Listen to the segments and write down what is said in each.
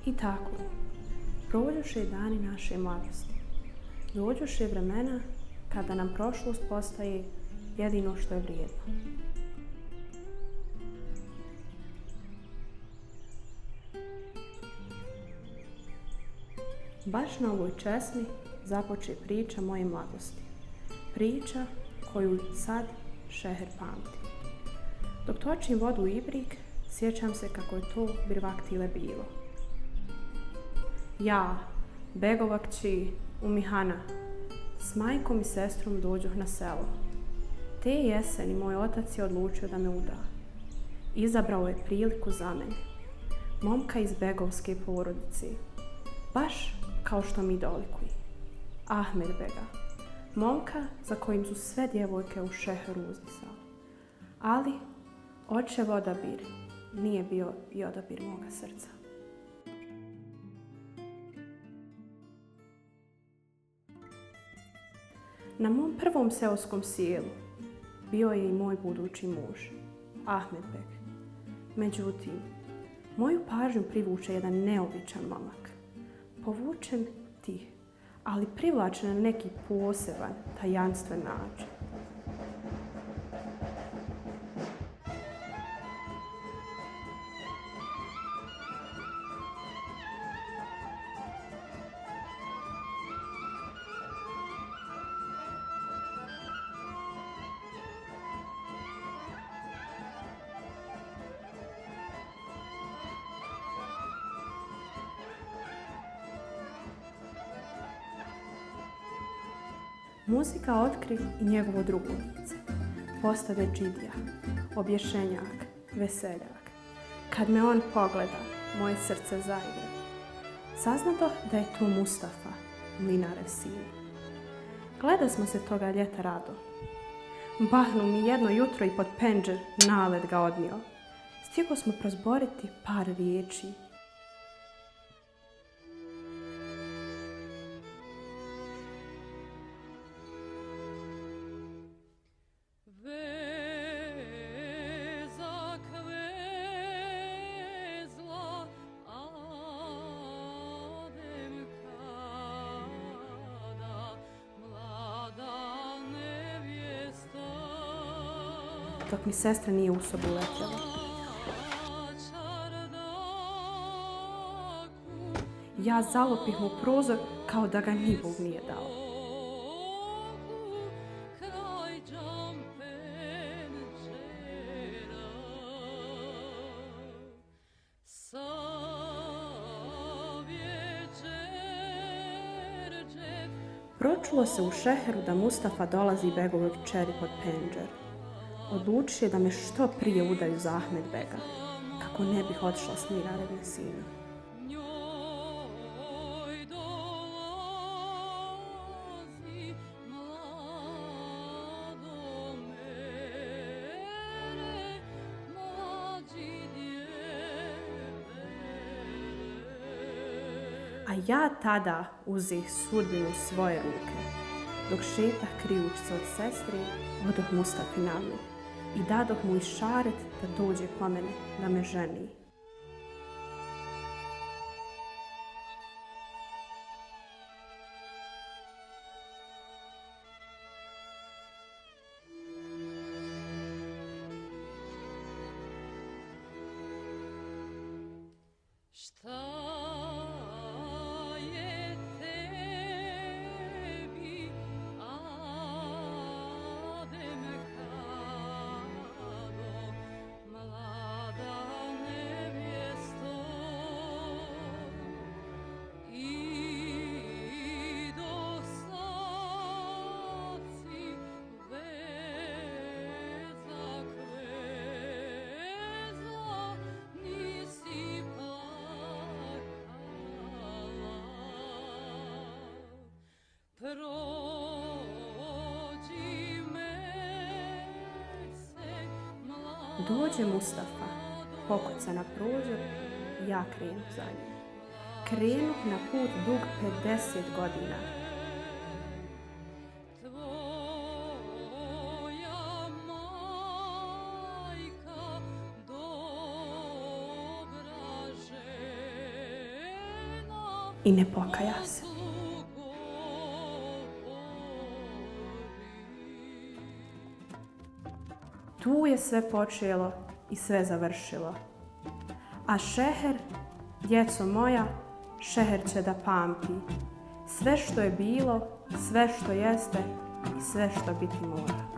I tako, prođoše dani naše mladosti. Dođoše vremena kada nam prošlost postaje jedino što je vrijedno. Baš na ovoj česmi započe priča moje mladosti. Priča koju sad šeher pamti. Dok točim vodu u ibrik, sjećam se kako je to birvaktile bilo. Ja, begova kći, Umihana, s majkom i sestrom dođoh na selo. Te jeseni moj otac je odlučio da me uda. Izabrao je priliku za mene, momka iz begovske porodice, baš kao što mi dolikuje, Ahmed bega, momka za kojim su sve djevojke u šeheru uzdisale. Ali očev odabir nije bio i odabir moga srca. Na mom prvom seoskom sjelu bio je i moj budući muž, Ahmed beg. Međutim, moju pažnju privuče jedan neobičan momak. Povučen tih, ali privlačen na neki poseban, tajanstven način. Muzika otkri i njegovo drugo lice. Postade džidija, obješenjak, veseljak. Kad me on pogleda, moje srce zaigra. Saznato da je to Mustafa, mlinarev sin. Gleda smo se toga ljeta rado. Bahnu mi jedno jutro i pod pendžer nalet ga odnio. Stigo smo prozboriti par riječi. Dok mi sestra nije u sobu letjela. Ja zalopih mu prozor kao da ga ni Bog nije dao. Pročulo se u šeheru da Mustafa dolazi begovoj kćeri pod pendžer. Odlučio je da me što prije udaju za Ahmed bega, kako ne bih otišla s mlinarev sina. A ja tada uzih sudbinu u svoje ruke. Dok šetah krijući se od sestri, odoh Mustafi na mene i dadoh mu išaret da dođe po mene, da me ženi. Dođe Mustafa, pokuca na prozor i ja krenu za njim. Krenuh na put dug 50 godina. i ne pokaja se. Tu je sve počelo i sve završilo. A Šeher, djeco moja, Šeher će da pamti sve što je bilo, sve što jeste i sve što biti mora.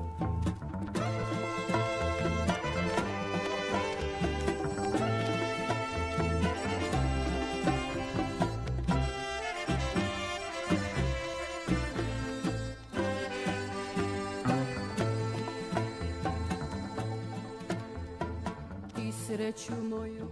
I sreću moju